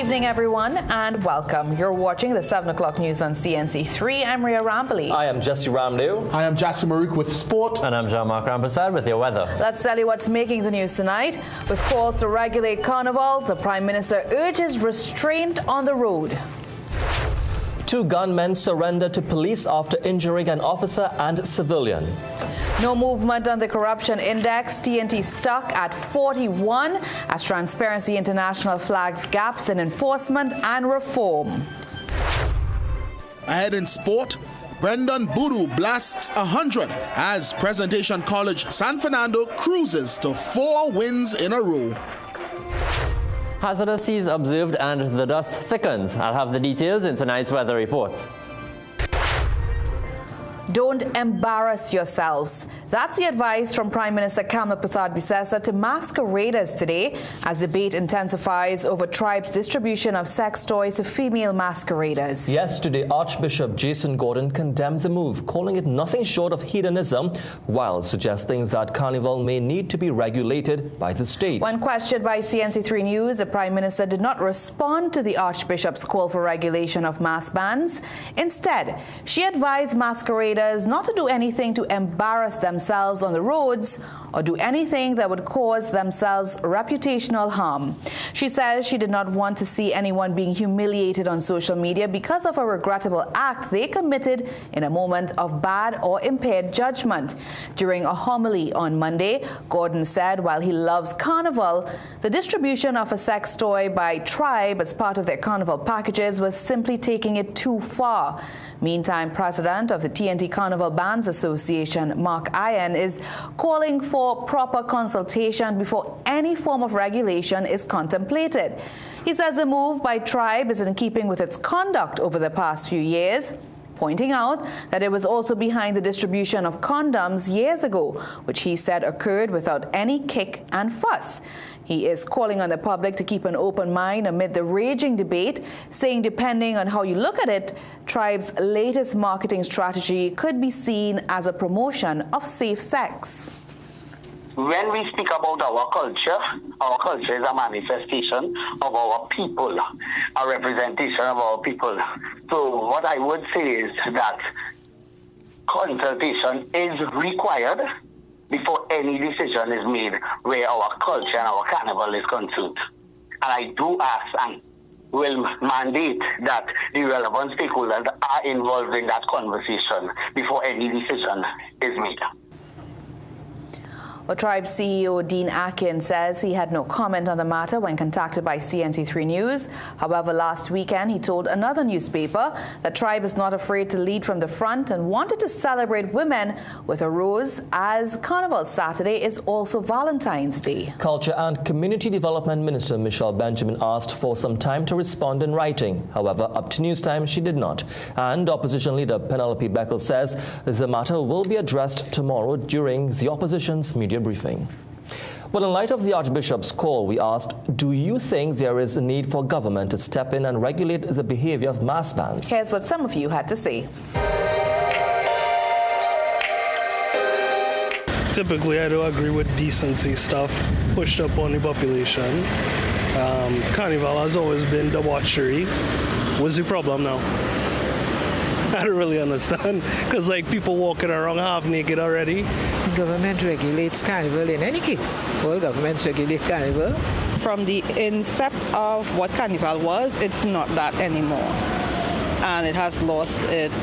evening, everyone, and welcome. You're watching the 7 o'clock news on CNC3. I'm Ria Rambali. I am Jesse Ramdew. I am Jassi Maruk with sport. And I'm Jean-Marc Rampersad with your weather. Let's tell you what's making the news tonight. With calls to regulate Carnival, the Prime Minister urges restraint on the road. 2 gunmen surrendered to police after injuring an officer and civilian. No movement on the corruption index. TNT stuck at 41 as Transparency International flags gaps in enforcement and reform. Ahead in sport, Brendan Boodoo blasts 100 as Presentation College San Fernando cruises to 4 wins in a row. Hazardous seas observed and the dust thickens. I'll have the details in tonight's weather report. Don't embarrass yourselves. That's the advice from Prime Minister Kamla Persad-Bissessar to masqueraders today as debate intensifies over tribes' distribution of sex toys to female masqueraders. Yesterday, Archbishop Jason Gordon condemned the move, calling it nothing short of hedonism, while suggesting that Carnival may need to be regulated by the state. When questioned by CNC3 News, the Prime Minister did not respond to the Archbishop's call for regulation of mass bands. Instead, she advised masqueraders not to do anything to embarrass themselves on the roads or do anything that would cause themselves reputational harm. She says she did not want to see anyone being humiliated on social media because of a regrettable act they committed in a moment of bad or impaired judgment. During a homily on Monday, Gordon said while he loves Carnival, the distribution of a sex toy by tribe as part of their Carnival packages was simply taking it too far. Meantime, President of the TNT Carnival Bands Association, Mark Iron, is calling for proper consultation before any form of regulation is contemplated. He says the move by tribe is in keeping with its conduct over the past few years, pointing out that it was also behind the distribution of condoms years ago, which he said occurred without any kick and fuss. He is calling on the public to keep an open mind amid the raging debate, saying depending on how you look at it, tribe's latest marketing strategy could be seen as a promotion of safe sex. When we speak about our culture is a manifestation of our people, a representation of our people. So what I would say is that consultation is required before any decision is made where our culture and our carnival is concerned. And I do ask and will mandate that the relevant stakeholders are involved in that conversation before any decision is made. Well, Tribe CEO Dean Akin says he had no comment on the matter when contacted by CNC3 News. However, last weekend he told another newspaper that Tribe is not afraid to lead from the front and wanted to celebrate women with a rose, as Carnival Saturday is also Valentine's Day. Culture and Community Development Minister Michelle Benjamin asked for some time to respond in writing. However, up to news time, she did not. And opposition leader Penelope Beckel says the matter will be addressed tomorrow during the opposition's media briefing. Well, in light of the Archbishop's call, we asked, do you think there is a need for government to step in and regulate the behavior of mass bands? Here's what some of you had to say. Typically, I do agree with decency stuff pushed up on the population. Carnival has always been debauchery. What's the problem now? I don't really understand, because like people walking around half naked already. Government regulates Carnival in any case. All governments regulate Carnival. From the incept of what Carnival was, it's not that anymore. And it has lost its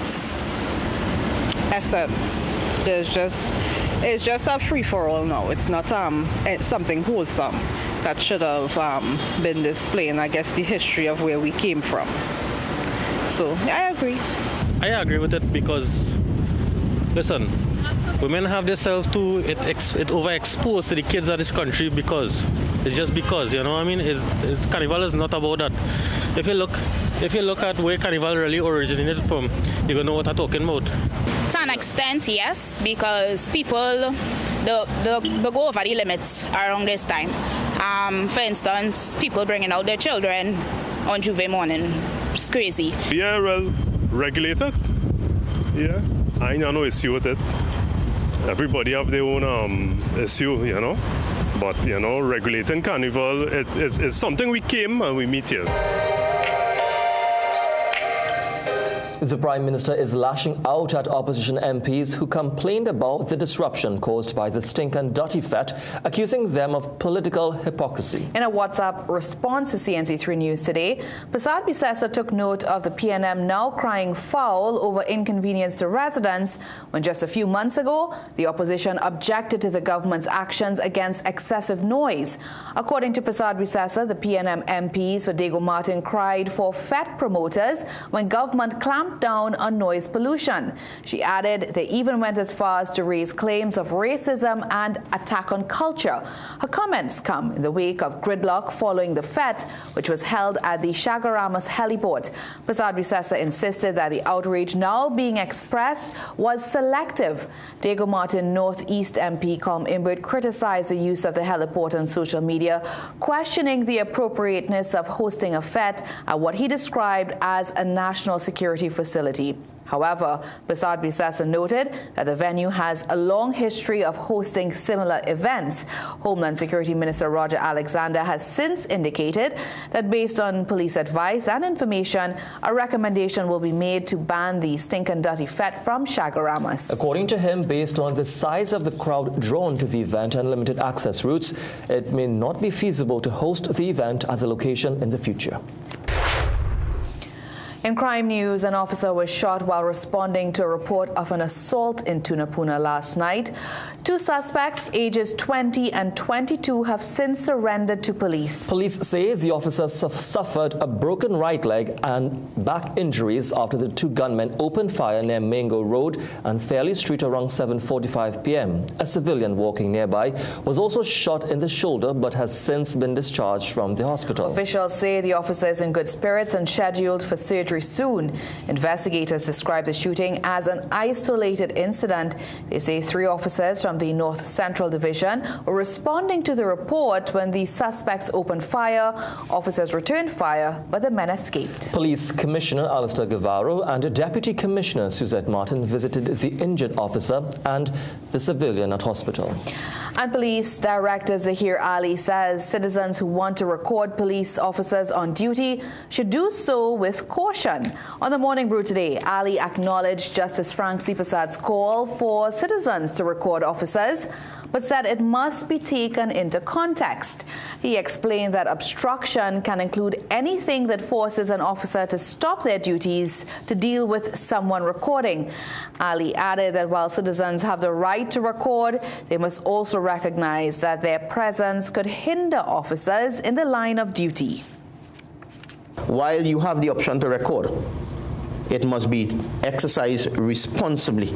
essence. It's just a free-for-all now. It's not it's something wholesome that should have been displaying, I guess, the history of where we came from. So, yeah, I agree. I agree with it because, listen, women have themselves too it overexposed to the kids of this country because it's just because, you know what I mean? Carnival is not about that. If you look at where Carnival really originated from, you're gonna know what I'm talking about. To an extent, yes, because people they go over the limits around this time. For instance, people bringing out their children on Juve morning. It's crazy. Yeah, well, regulated. Yeah, I ain't no issue with it. Everybody have their own issue, you know. But, you know, regulating Carnival is something we came and we meet here. The Prime Minister is lashing out at opposition MPs who complained about the disruption caused by the Stink and Dirty Fete, accusing them of political hypocrisy. In a WhatsApp response to CNC3 News today, Prasad Bisesa took note of the PNM now crying foul over inconvenience to residents when just a few months ago, the opposition objected to the government's actions against excessive noise. According to Prasad Bisesa, the PNM MPs for Diego Martin cried for Fete promoters when government clamped down on noise pollution. She added they even went as far as to raise claims of racism and attack on culture. Her comments come in the wake of gridlock following the Fete, which was held at the Chaguaramas heliport. Prasad Bisesa insisted that the outrage now being expressed was selective. Diego Martin Northeast MP Colm Imbert criticized the use of the heliport on social media, questioning the appropriateness of hosting a Fete at what he described as a national security facility. However, Prasad Bisesa noted that the venue has a long history of hosting similar events. Homeland Security Minister Roger Alexander has since indicated that based on police advice and information, a recommendation will be made to ban the Stink and Dirty Fete from Chaguaramas. According to him, based on the size of the crowd drawn to the event and limited access routes, it may not be feasible to host the event at the location in the future. In crime news, an officer was shot while responding to a report of an assault in Tunapuna last night. Two suspects, ages 20 and 22, have since surrendered to police. Police say the officer suffered a broken right leg and back injuries after the two gunmen opened fire near Mango Road and Fairley Street around 7:45 p.m. A civilian walking nearby was also shot in the shoulder but has since been discharged from the hospital. Officials say the officer is in good spirits and scheduled for surgery soon. Investigators describe the shooting as an isolated incident. They say 3 officers from the North Central Division were responding to the report when the suspects opened fire. Officers returned fire, but the men escaped. Police Commissioner Alistair Guevara and Deputy Commissioner Suzette Martin visited the injured officer and the civilian at hospital. And Police Director Zahir Ali says citizens who want to record police officers on duty should do so with caution. On the Morning Brew today, Ali acknowledged Justice Frank C. Prasad's call for citizens to record officers, but said it must be taken into context. He explained that obstruction can include anything that forces an officer to stop their duties to deal with someone recording. Ali added that while citizens have the right to record, they must also recognize that their presence could hinder officers in the line of duty. While you have the option to record, it must be exercised responsibly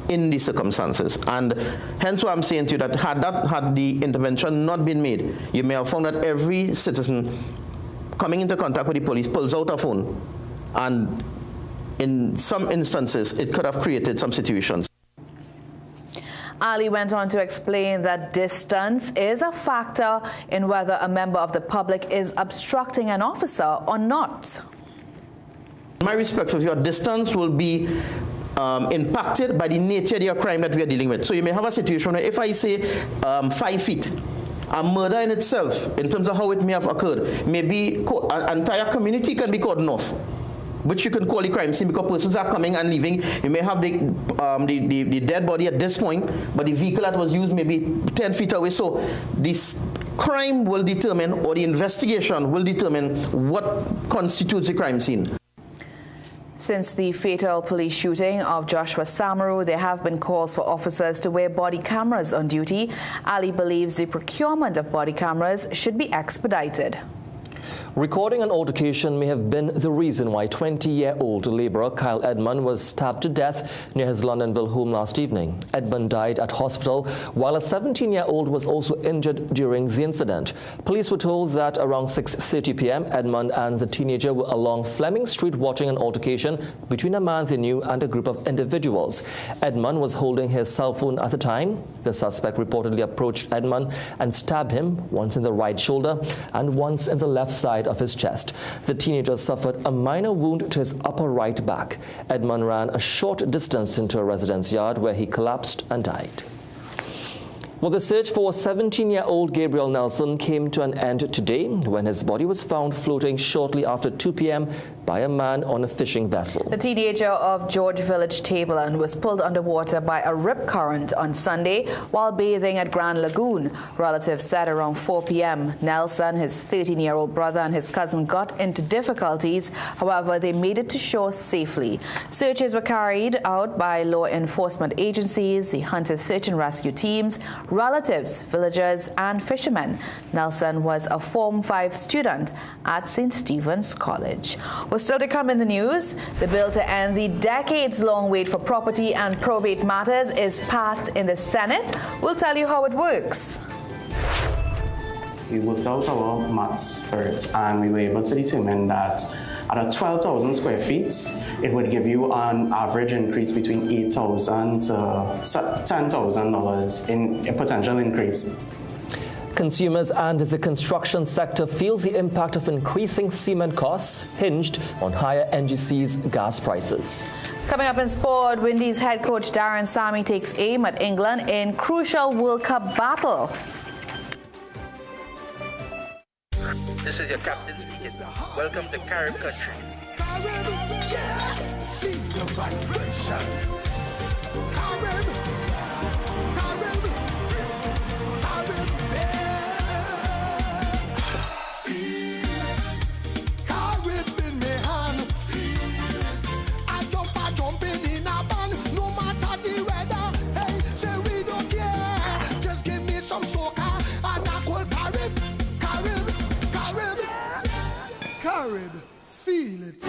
in the circumstances. And hence why I'm saying to you that had the intervention not been made, you may have found that every citizen coming into contact with the police pulls out a phone. And in some instances, it could have created some situations. Ali went on to explain that distance is a factor in whether a member of the public is obstructing an officer or not. My respect for your distance will be impacted by the nature of your crime that we are dealing with. So you may have a situation where if I say 5 feet, a murder in itself, in terms of how it may have occurred, maybe an entire community can be cordoned off, which you can call the crime scene because persons are coming and leaving. You may have the dead body at this point, but the vehicle that was used may be 10 feet away. So this crime will determine, or the investigation will determine what constitutes the crime scene. Since the fatal police shooting of Joshua Samaru, there have been calls for officers to wear body cameras on duty. Ali believes the procurement of body cameras should be expedited. Recording an altercation may have been the reason why 20-year-old labourer Kyle Edmund was stabbed to death near his Londonville home last evening. Edmund died at hospital, while a 17-year-old was also injured during the incident. Police were told that around 6:30 p.m., Edmund and the teenager were along Fleming Street watching an altercation between a man they knew and a group of individuals. Edmund was holding his cell phone at the time. The suspect reportedly approached Edmund and stabbed him once in the right shoulder and once in the left side of his chest. The teenager suffered a minor wound to his upper right back. Edmund ran a short distance into a residence yard where he collapsed and died. Well, the search for 17-year-old Gabriel Nelson came to an end today when his body was found floating shortly after 2 p.m. by a man on a fishing vessel. The teenager of George Village, Tableland, was pulled underwater by a rip current on Sunday while bathing at Grand Lagoon. Relatives said around 4 p.m. Nelson, his 13-year-old brother, and his cousin got into difficulties. However, they made it to shore safely. Searches were carried out by law enforcement agencies, the Hunter Search and Rescue teams, relatives, villagers, and fishermen. Nelson was a Form 5 student at St. Stephen's College. Well, still to come in the news, the bill to end the decades-long wait for property and probate matters is passed in the Senate. We'll tell you how it works. We worked out our maths for it, and we were able to determine that at a 12,000 square feet, it would give you an average increase between $8,000 to $10,000 in a potential increase. Consumers and the construction sector feel the impact of increasing cement costs hinged on higher NGC's gas prices. Coming up in sport, Windies head coach Darren Sammy takes aim at England in crucial World Cup battle. This is your captain speaking. Welcome to Carib country. See the vibration. Carib, Carib, Carib, Carib in me hand. I jumping in a band, no matter the weather. Hey, say we don't care. Just give me some soca and I call Carib, Carib, Carib, Carib, feel it.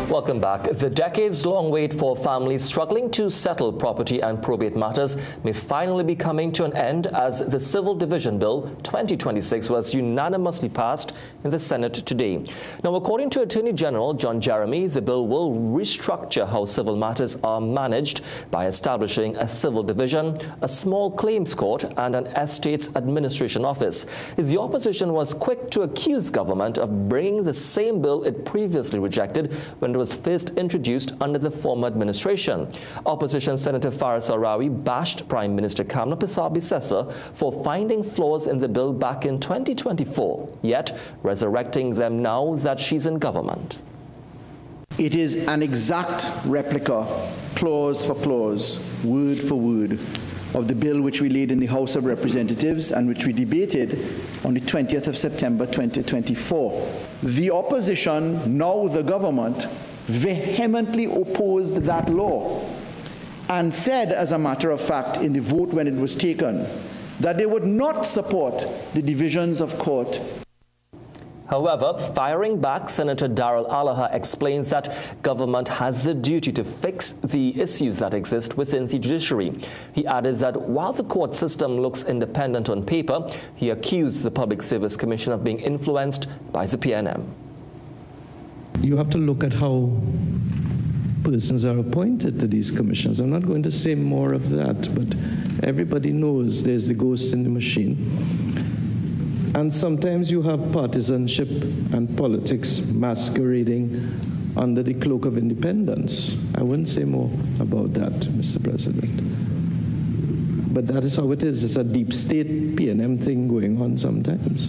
Welcome back. The decades-long wait for families struggling to settle property and probate matters may finally be coming to an end as the Civil Division Bill 2026 was unanimously passed in the Senate today. Now, according to Attorney General John Jeremy, the bill will restructure how civil matters are managed by establishing a civil division, a small claims court, and an estates administration office. The opposition was quick to accuse government of bringing the same bill it previously rejected when it was first introduced under the former administration. Opposition Senator Faris Arawi bashed Prime Minister Kamla Persaud-Bissessar for finding flaws in the bill back in 2024, yet resurrecting them now that she's in government. It is an exact replica, clause for clause, word for word, of the bill which we laid in the House of Representatives and which we debated on the 20th of September 2024. The opposition, now the government, vehemently opposed that law and said, as a matter of fact, in the vote when it was taken, that they would not support the divisions of court. However, firing back, Senator Darrell Allaha explains that government has the duty to fix the issues that exist within the judiciary. He added that while the court system looks independent on paper, he accused the Public Service Commission of being influenced by the PNM. You have to look at how persons are appointed to these commissions. I'm not going to say more of that, but everybody knows there's the ghost in the machine. And sometimes you have partisanship and politics masquerading under the cloak of independence. I wouldn't say more about that, Mr. President. But that is how it is. It's a deep state PNM thing going on sometimes.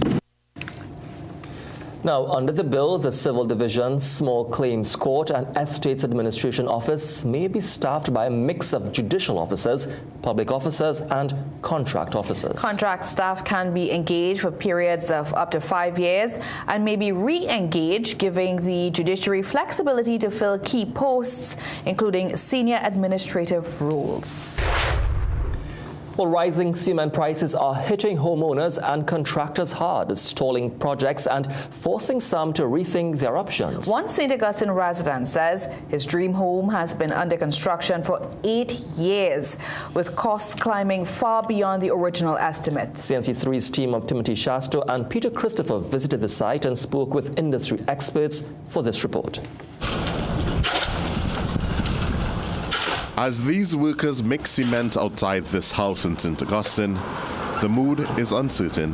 Now, under the bill, the Civil Division, Small Claims Court, and Estates Administration Office may be staffed by a mix of judicial officers, public officers, and contract officers. Contract staff can be engaged for periods of up to 5 years and may be re-engaged, giving the judiciary flexibility to fill key posts, including senior administrative roles. Well, rising cement prices are hitting homeowners and contractors hard, stalling projects and forcing some to rethink their options. One St. Augustine resident says his dream home has been under construction for 8 years, with costs climbing far beyond the original estimate. CNC3's team of Timothy Shasto and Peter Christopher visited the site and spoke with industry experts for this report. As these workers mix cement outside this house in St. Augustine, the mood is uncertain.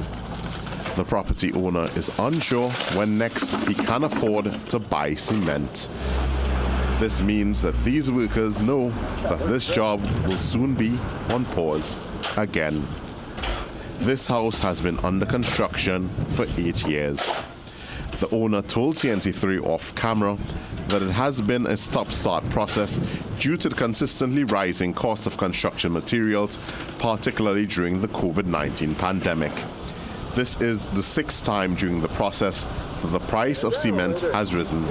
The property owner is unsure when next he can afford to buy cement. This means that these workers know that this job will soon be on pause again. This house has been under construction for 8 years. The owner told TNT3 off camera that it has been a stop-start process due to the consistently rising cost of construction materials, particularly during the COVID-19 pandemic. This is the 6th time during the process that the price of cement has risen.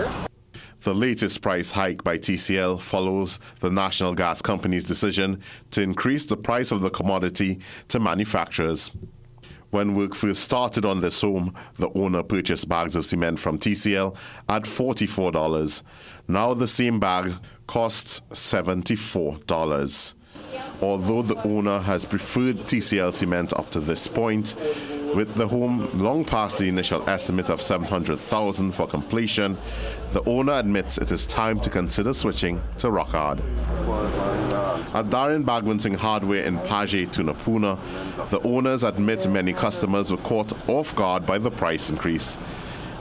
The latest price hike by TCL follows the National Gas Company's decision to increase the price of the commodity to manufacturers. When work first started on this home, the owner purchased bags of cement from TCL at $44. Now the same bag costs $74. Although the owner has preferred TCL cement up to this point, with the home long past the initial estimate of $700,000 for completion, the owner admits it is time to consider switching to Rockhard. At Darren Bagmanting Hardware in Paget, Tunapuna, the owners admit many customers were caught off guard by the price increase.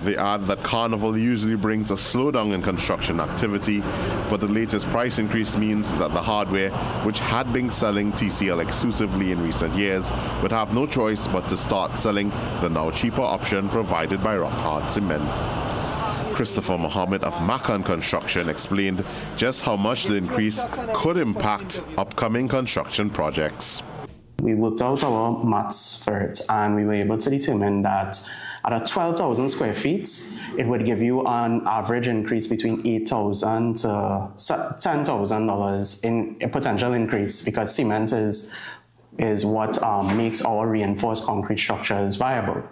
They add that Carnival usually brings a slowdown in construction activity, but the latest price increase means that the hardware, which had been selling TCL exclusively in recent years, would have no choice but to start selling the now cheaper option provided by Rockhard Cement. Christopher Mohammed of Macan Construction explained just how much the increase could impact upcoming construction projects. We worked out our maths for it, and we were able to determine that at a 12,000 square feet, it would give you an average increase between $8,000 to $10,000 in a potential increase, because cement is what makes our reinforced concrete structures viable.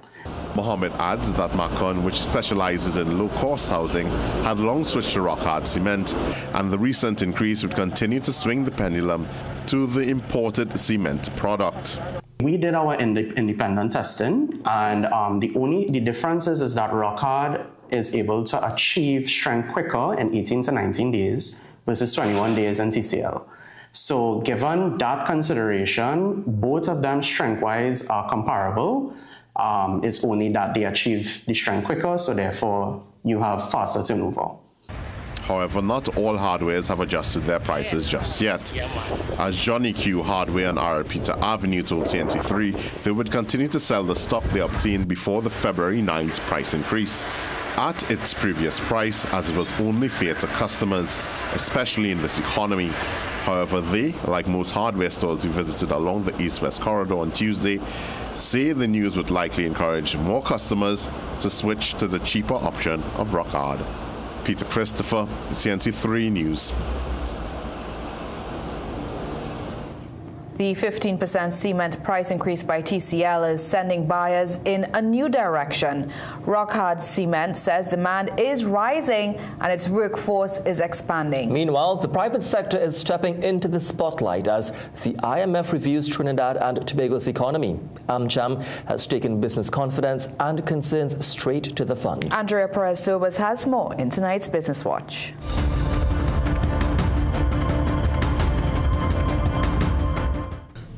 Mohammed adds that Macon, which specializes in low-cost housing, had long switched to Rockhard Cement, and the recent increase would continue to swing the pendulum to the imported cement product. We did our independent testing, and the difference is that Rockhard is able to achieve strength quicker in 18 to 19 days versus 21 days in TCL. So given that consideration, both of them strength-wise are comparable. It's only that they achieve the strength quicker, so therefore you have faster turnover. However, not all hardwares have adjusted their prices just yet. As Johnny Q Hardware on R. Peter Avenue told TNT3, they would continue to sell the stock they obtained before the February 9th price increase at its previous price, as it was only fair to customers, especially in this economy. However, they, like most hardware stores we visited along the East-West corridor on Tuesday, say the news would likely encourage more customers to switch to the cheaper option of Rockhard. Peter Christopher, CNC3 News. The 15% cement price increase by TCL is sending buyers in a new direction. Rockhard Cement says demand is rising and its workforce is expanding. Meanwhile, the private sector is stepping into the spotlight as the IMF reviews Trinidad and Tobago's economy. Amcham has taken business confidence and concerns straight to the fund. Andrea Perez-Sobas has more in tonight's Business Watch.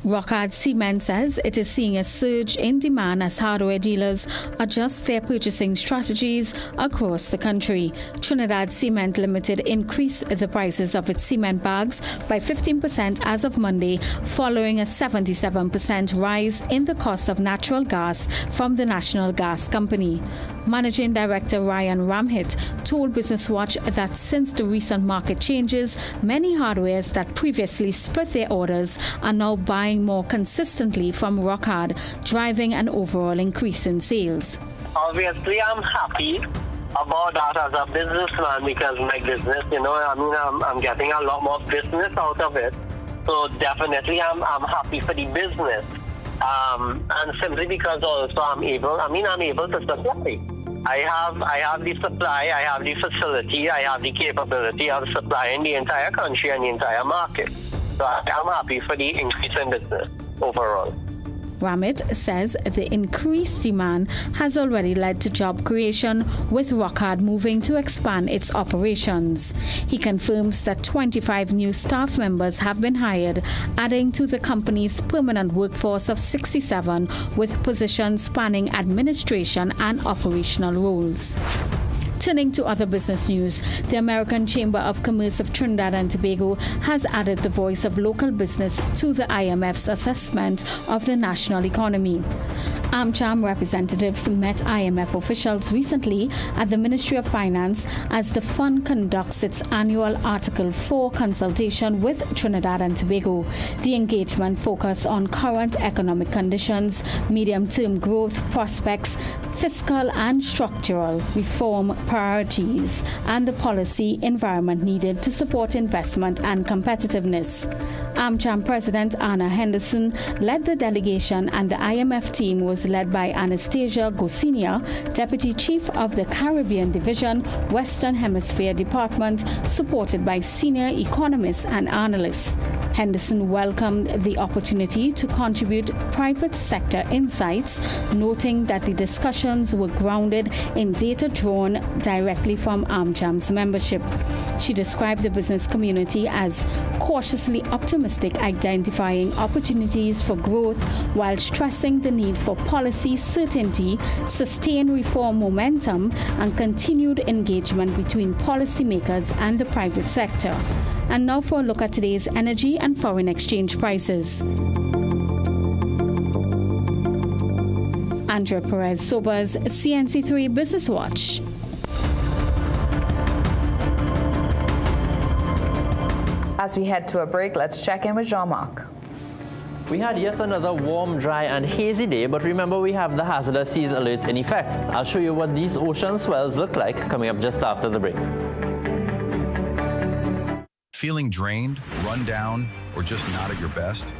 Rockhard Cement says it is seeing a surge in demand as hardware dealers adjust their purchasing strategies across the country. Trinidad Cement Limited increased the prices of its cement bags by 15% as of Monday, following a 77% rise in the cost of natural gas from the National Gas Company. Managing Director Ryan Ramhit told Business Watch that since the recent market changes, many hardwares that previously split their orders are now buying more consistently from Rockhard, driving an overall increase in sales. Obviously, I'm happy about that as a businessman, because my business, I'm getting a lot more business out of it. So definitely I'm happy for the business. And simply because also I'm able to supply. I have the supply, I have the facility, I have the capability of supplying the entire country and the entire market. So I'm happy for the increase in business overall. Ramit says the increased demand has already led to job creation, with Rockhard moving to expand its operations. He confirms that 25 new staff members have been hired, adding to the company's permanent workforce of 67, with positions spanning administration and operational roles. Turning to other business news, the American Chamber of Commerce of Trinidad and Tobago has added the voice of local business to the IMF's assessment of the national economy. Amcham representatives met IMF officials recently at the Ministry of Finance as the fund conducts its annual Article 4 consultation with Trinidad and Tobago. The engagement focused on current economic conditions, medium-term growth prospects, fiscal and structural reform priorities, and the policy environment needed to support investment and competitiveness. Amcham President Anna Henderson led the delegation, and the IMF team was led by Anastasia Gosinia, Deputy Chief of the Caribbean Division, Western Hemisphere Department, supported by senior economists and analysts. Henderson welcomed the opportunity to contribute private sector insights, noting that the discussions were grounded in data drawn directly from Amcham's membership. She described the business community as cautiously optimistic, identifying opportunities for growth while stressing the need for policy certainty, sustained reform momentum, and continued engagement between policymakers and the private sector. And now for a look at today's energy and foreign exchange prices. Andrea Perez Sobers, CNC3 Business Watch. As we head to a break, let's check in with Jean-Marc. We had yet another warm, dry and hazy day, but remember we have the hazardous seas alert in effect. I'll show you what these ocean swells look like coming up just after the break. Feeling drained, run down, or just not at your best?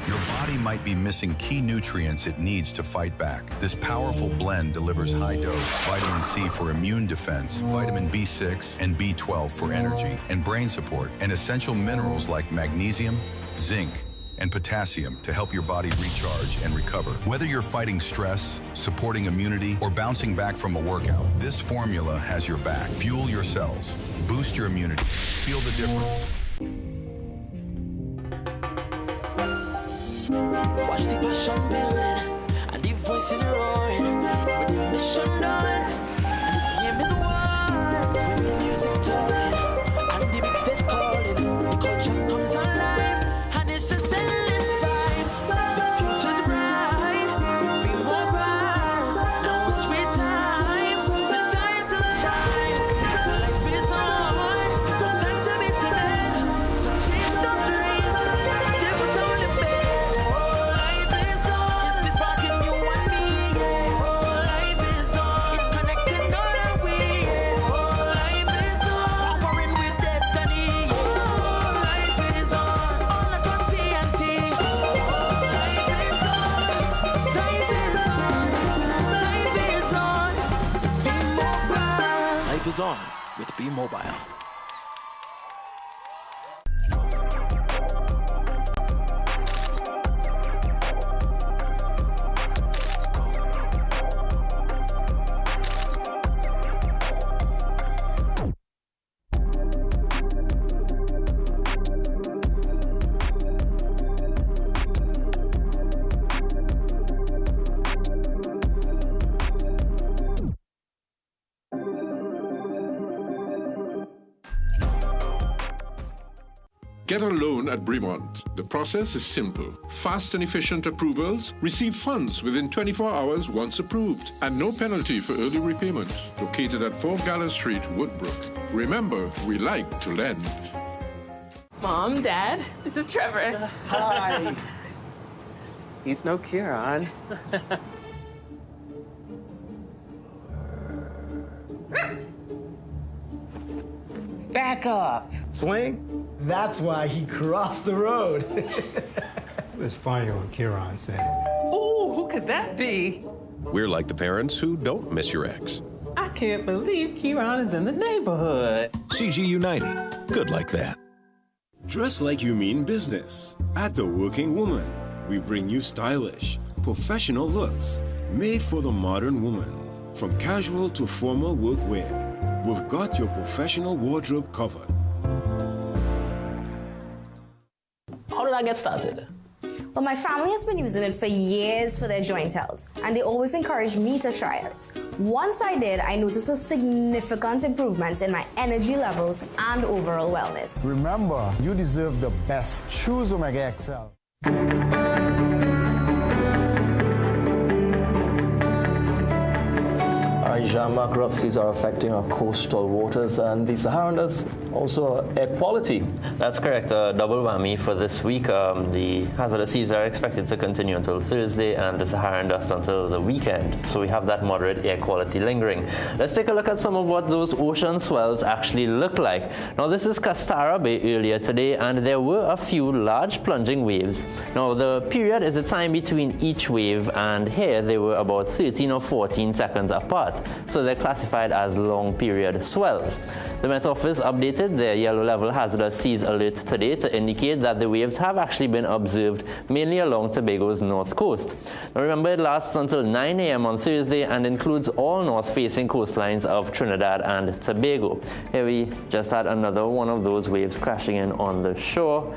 Your body might be missing key nutrients it needs to fight back. This powerful blend delivers high-dose vitamin C for immune defense, vitamin B6 and B12 for energy and brain support, and essential minerals like magnesium, zinc, and potassium to help your body recharge and recover. Whether you're fighting stress, supporting immunity, or bouncing back from a workout, this formula has your back. Fuel your cells, boost your immunity, feel the difference. Watch the passion building, and the voices roaring, with the mission done, and the game is won. With the music talking, and the big stage calling, the culture comes alive, and it's just endless vibes. The future's bright, we'll be more bright. Now it's sweet time, the time to shine. Life is on, it's no time to be timid. So chase those dreams, live without limit. Is on with Be Mobile. Get a loan at Bremont. The process is simple. Fast and efficient approvals. Receive funds within 24 hours once approved. And no penalty for early repayment. Located at 4 Gallant Street, Woodbrook. Remember, we like to lend. Mom, Dad, this is Trevor. Hi. He's no Kieran. Back up. Swing? That's why he crossed the road. It was funny when Kieran said it. Oh, who could that be? We're like the parents who don't miss your ex. I can't believe Kieran is in the neighborhood. CG United. Good like that. Dress like you mean business. At The Working Woman, we bring you stylish, professional looks made for the modern woman. From casual to formal workwear, we've got your professional wardrobe covered. How did I get started? but my family has been using it for years for their joint health, and they always encourage me to try it. Once I did, I noticed a significant improvement in my energy levels and overall wellness. Remember, you deserve the best. Choose Omega XL. Jean-Marc, rough seas are affecting our coastal waters and the Saharan does also air quality. That's correct. Double whammy for this week. The hazardous seas are expected to continue until Thursday and the Saharan dust until the weekend. So we have that moderate air quality lingering. Let's take a look at some of what those ocean swells actually look like. Now this is Castara Bay earlier today and there were a few large plunging waves. Now the period is the time between each wave and here they were about 13 or 14 seconds apart. So they're classified as long period swells. The Met Office updated their yellow level hazardous seas alert today to indicate that the waves have actually been observed mainly along Tobago's north coast. Now remember it lasts until 9 a.m. on Thursday and includes all north-facing coastlines of Trinidad and Tobago. Here we just had another one of those waves crashing in on the shore.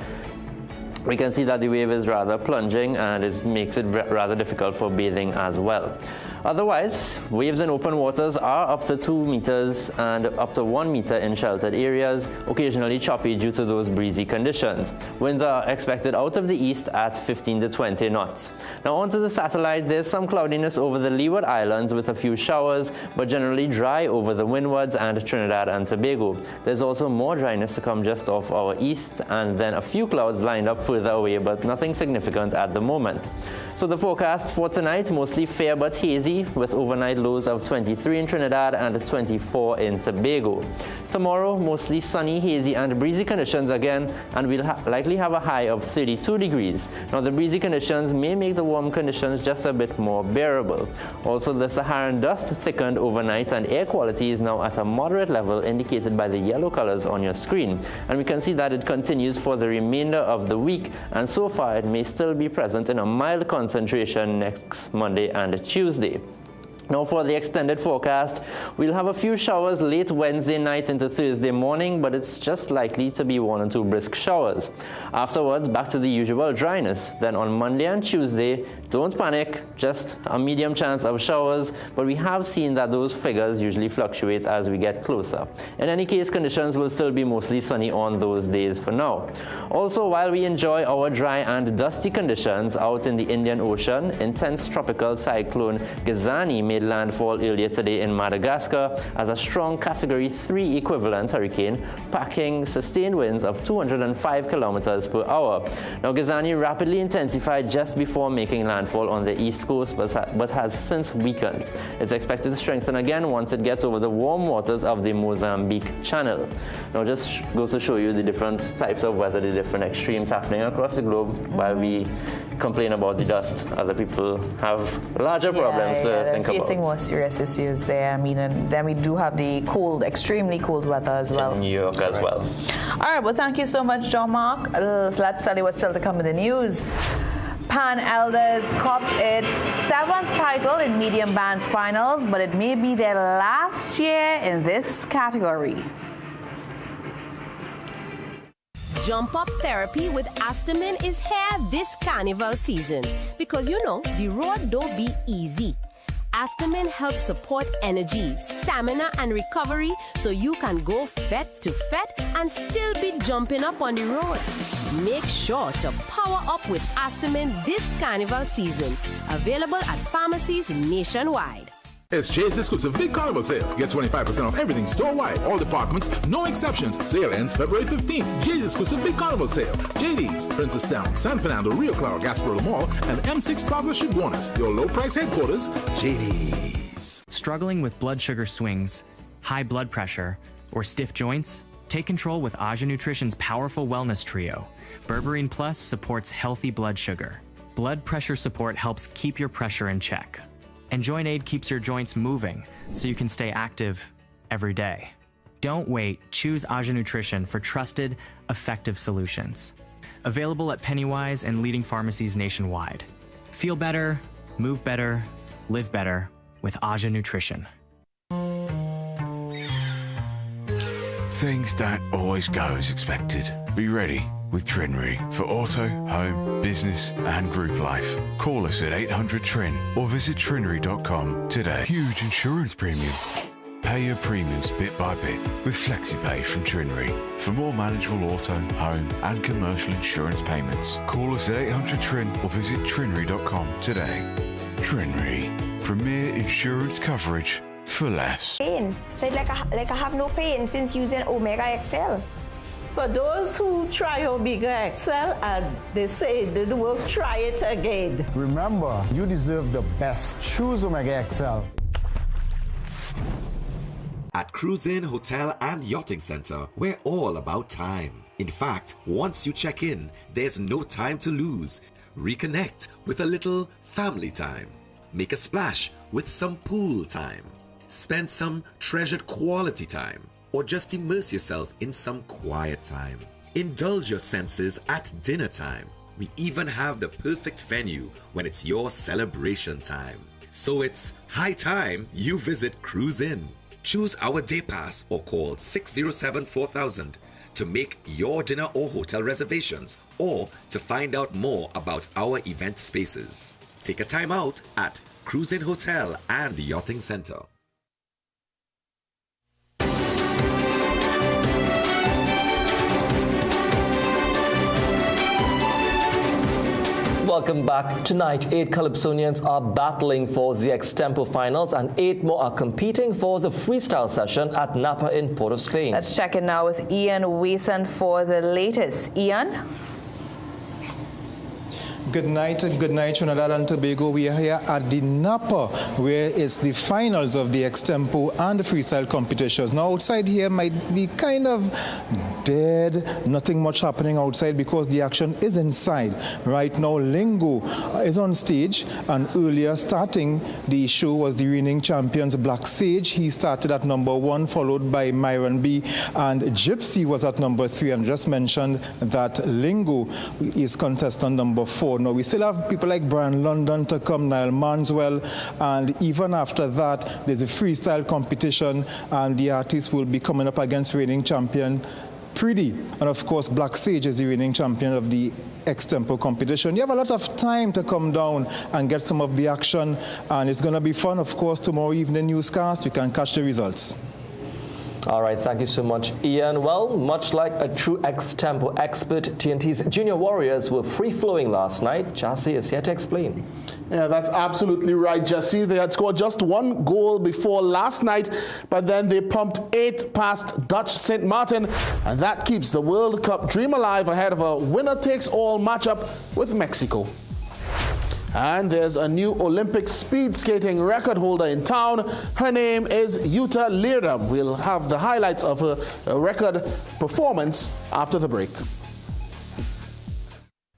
We can see that the wave is rather plunging and it makes it rather difficult for bathing as well. Otherwise, waves in open waters are up to 2 meters and up to 1 meter in sheltered areas, occasionally choppy due to those breezy conditions. Winds are expected out of the east at 15 to 20 knots. Now onto the satellite, there's some cloudiness over the Leeward Islands with a few showers, but generally dry over the windwards and Trinidad and Tobago. There's also more dryness to come just off our east and then a few clouds lined up further away, but nothing significant at the moment. So the forecast for tonight, mostly fair but hazy, with overnight lows of 23 in Trinidad and 24 in Tobago. Tomorrow, mostly sunny, hazy and breezy conditions again, and we'll likely have a high of 32 degrees. Now the breezy conditions may make the warm conditions just a bit more bearable. Also, the Saharan dust thickened overnight and air quality is now at a moderate level indicated by the yellow colors on your screen. And we can see that it continues for the remainder of the week, and so far it may still be present in a mild concentration next Monday and Tuesday. Now for the extended forecast, we'll have a few showers late Wednesday night into Thursday morning, but it's just likely to be 1 or 2 brisk showers. Afterwards, back to the usual dryness. Then on Monday and Tuesday, don't panic, just a medium chance of showers, but we have seen that those figures usually fluctuate as we get closer. In any case, conditions will still be mostly sunny on those days for now. Also, while we enjoy our dry and dusty conditions out in the Indian Ocean, intense tropical cyclone Gazani made landfall earlier today in Madagascar as a strong Category 3 equivalent hurricane, packing sustained winds of 205 kilometers per hour. Now, Gazani rapidly intensified just before making landfall on the east coast, but has since weakened. It's expected to strengthen again once it gets over the warm waters of the Mozambique Channel. Now, just goes to show you the different types of weather, the different extremes happening across the globe. While we complain about the dust, other people have larger problems to think about. Facing more serious issues there. I mean, and then we do have the cold, extremely cold weather as well. In New York as well. All right, well, thank you so much, Jean-Marc. Let's tell you what's still to come in the news. Pan Elders cops its 7th title in medium bands finals, but it may be their last year in this category. Jump Up Therapy with Astamin is here this Carnival season because you know the road don't be easy. Astamin helps support energy, stamina and recovery so you can go fet to fet and still be jumping up on the road. Make sure to power up with Astamin this Carnival season. Available at pharmacies nationwide. It's Jay's exclusive Big Carnival sale. Get 25% off everything store-wide. All departments, no exceptions. Sale ends February 15th. Jay's exclusive Big Carnival sale. JD's, Princestown, San Fernando, Rio Claro, Gasparilla Mall, and M6 Plaza Chaguanas. Your low-price headquarters, JD's. Struggling with blood sugar swings, high blood pressure, or stiff joints? Take control with Aja Nutrition's powerful wellness trio. Berberine Plus supports healthy blood sugar. Blood pressure support helps keep your pressure in check. And Joint Aid keeps your joints moving so you can stay active every day. Don't wait. Choose Aja Nutrition for trusted, effective solutions. Available at Pennywise and leading pharmacies nationwide. Feel better, move better, live better with Aja Nutrition. Things don't always go as expected. Be ready with Trinry for auto, home, business and group life. Call us at 800 Trin or visit trinry.com today. Huge insurance premium. Pay your premiums bit by bit with FlexiPay from Trinry. For more manageable auto, home and commercial insurance payments, call us at 800 Trin or visit trinry.com today. Trinry, premier insurance coverage for less. Pain. So like I have no pain since using Omega XL. For those who try Omega XL and they say it didn't work, try it again. Remember, you deserve the best. Choose Omega XL. At Cruise Inn Hotel and Yachting Center, we're all about time. In fact, once you check in, there's no time to lose. Reconnect with a little family time. Make a splash with some pool time. Spend some treasured quality time. Or just immerse yourself in some quiet time. Indulge your senses at dinner time. We even have the perfect venue when it's your celebration time. So it's high time you visit Cruise Inn. Choose our day pass or call 607-4000 to make your dinner or hotel reservations or to find out more about our event spaces. Take a time out at Cruise Inn Hotel and Yachting Center. Welcome back. Tonight, 8 Calypsonians are battling for the Extempo finals and 8 more are competing for the freestyle session at Napa in Port of Spain. Let's check in now with Ian Wason for the latest. Ian? Good night, Trinidad and Tobago. We are here at the Napa, where it's the finals of the Extempo and the freestyle competitions. Now, outside here might be kind of dead, nothing much happening outside because the action is inside. Right now, Lingo is on stage, and earlier starting the show was the reigning champions Black Sage. He started at number 1, followed by Myron B, and Gypsy was at number 3. And just mentioned that Lingo is contestant number 4. Now, we still have people like Brian London to come, Niall Manswell, and even after that, there's a freestyle competition, and the artists will be coming up against reigning champion Pretty. And of course, Black Sage is the reigning champion of the Extempo competition. You have a lot of time to come down and get some of the action, and it's going to be fun. Of course, tomorrow evening newscast, you can catch the results. All right, thank you so much, Ian. Well, much like a true Extempo expert, TNT's Junior Warriors were free-flowing last night. Jassy is here to explain. Yeah, that's absolutely right, Jesse. They had scored just 1 goal before last night, but then they pumped 8 past Dutch St. Martin, and that keeps the World Cup dream alive ahead of a winner-takes-all matchup with Mexico. And there's a new Olympic speed skating record holder in town. Her name is Yuta Lira. We'll have the highlights of her record performance after the break.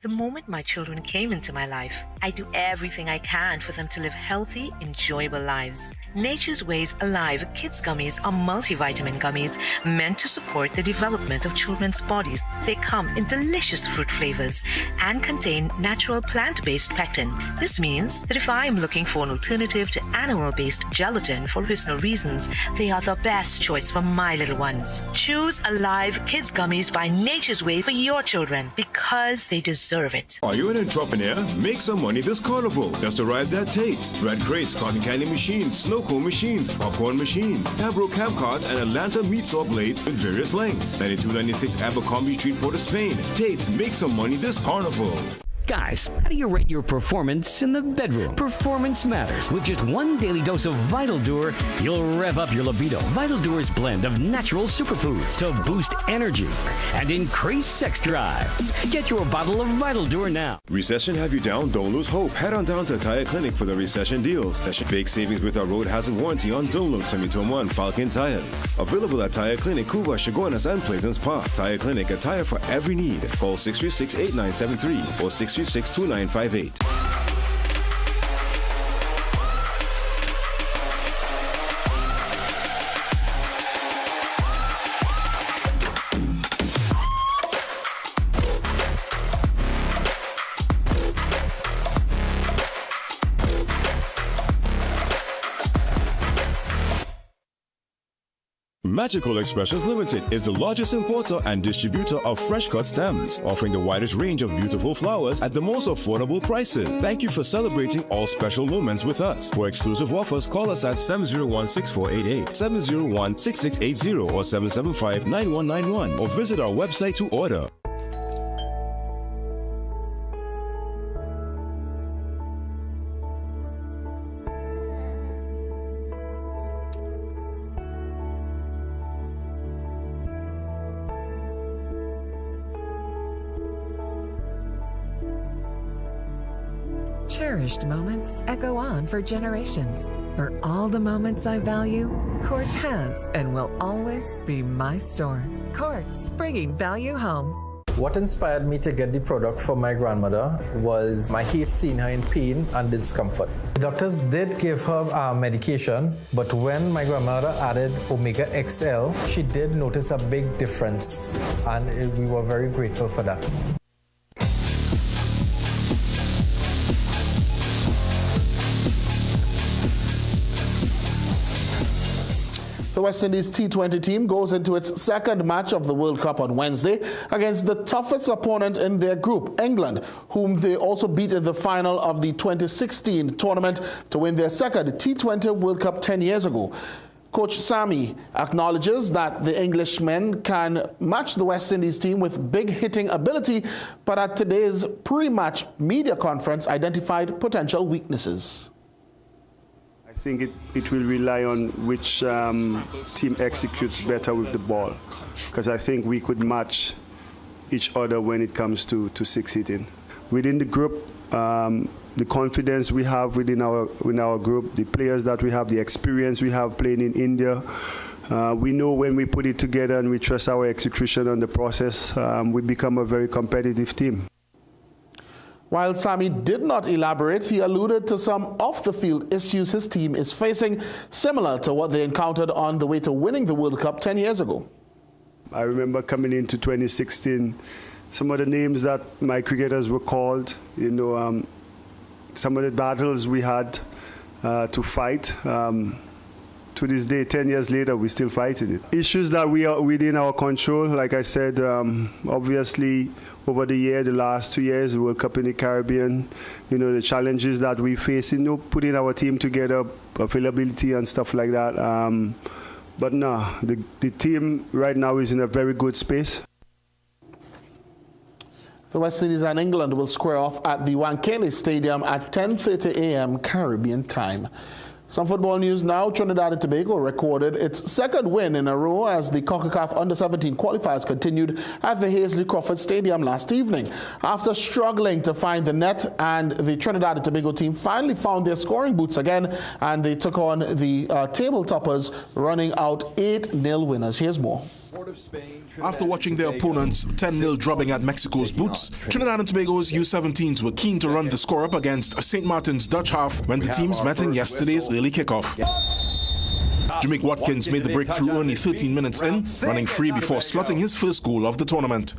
The moment my children came into my life, I do everything I can for them to live healthy, enjoyable lives. Nature's Ways Alive Kids Gummies are multivitamin gummies meant to support the development of children's bodies. They come in delicious fruit flavors and contain natural plant-based pectin. This means that if I'm looking for an alternative to animal-based gelatin for personal reasons, they are the best choice for my little ones. Choose Alive Kids Gummies by Nature's Way for your children because they deserve it. Are you an entrepreneur? Make some money this carnival. Just arrived at Tate's. Red crates, cotton candy machines, snow cone machines, popcorn machines, Pabro camp carts, and Atlanta meat saw blades with various lengths. 9296 Abercrombie Street, Port of Spain. Tate's, make some money this carnival. Guys, how do you rate your performance in the bedroom? Performance matters. With just 1 daily dose of Vital Dur, you'll rev up your libido. Vital Dur's blend of natural superfoods to boost energy and increase sex drive. Get your bottle of Vital Dur now. Recession have you down? Don't lose hope. Head on down to Tire Clinic for the recession deals. Big savings with our road hazard warranty on Dunlop, Sumitomo, and Falcon tires. Available at Tire Clinic, Cuba, Chaguanas, and Plaisance Park. Tire Clinic, a tire for every need. Call 636-8973 or 636-2958. Magical Expressions Limited is the largest importer and distributor of fresh cut stems, offering the widest range of beautiful flowers at the most affordable prices. Thank you for celebrating all special moments with us. For exclusive offers, call us at 701-6488, 701-6680, or 775-9191, or visit our website to order. Cherished moments echo on for generations. For all the moments I value, Quartz has and will always be my store. Quartz, bringing value home. What inspired me to get the product for my grandmother was my hate seeing her in pain and discomfort. The doctors did give her medication, but when my grandmother added Omega XL, she did notice a big difference, and we were very grateful for that. The West Indies T20 team goes into its second match of the World Cup on Wednesday against the toughest opponent in their group, England, whom they also beat in the final of the 2016 tournament to win their second T20 World Cup 10 years ago. Coach Sami acknowledges that the Englishmen can match the West Indies team with big hitting ability, but at today's pre-match media conference identified potential weaknesses. I think it will rely on which team executes better with the ball, because I think we could match each other when it comes to six hitting. Within the group, the confidence we have within our group, the players that we have, the experience we have playing in India, we know when we put it together and we trust our execution on the process, we become a very competitive team. While Sami did not elaborate, he alluded to some off-the-field issues his team is facing, similar to what they encountered on the way to winning the World Cup 10 years ago. I remember coming into 2016, some of the names that my cricketers were called, some of the battles we had to fight. To this day, 10 years later, we're still fighting it. Issues that we are within our control, like I said, obviously, over the last 2 years, the World Cup in the Caribbean, the challenges that we face, putting our team together, availability and stuff like that. But no, the team right now is in a very good space. The West Indies and England will square off at the Wankhede Stadium at 10:30 a.m. Caribbean time. Some football news now. Trinidad and Tobago recorded its second win in a row as the CONCACAF Under-17 qualifiers continued at the Hazley Crawford Stadium last evening. After struggling to find the net, and the Trinidad and Tobago team finally found their scoring boots again, and they took on the table toppers, running out 8-0 winners. Here's more. After watching their opponents 10-0 drubbing at Mexico's boots, Trinidad and Tobago's U17s were keen to run the score up against St. Martin's Dutch half when the teams met in yesterday's early kickoff. Jamaica Watkins made the breakthrough only 13 minutes in, running free before slotting his first goal of the tournament.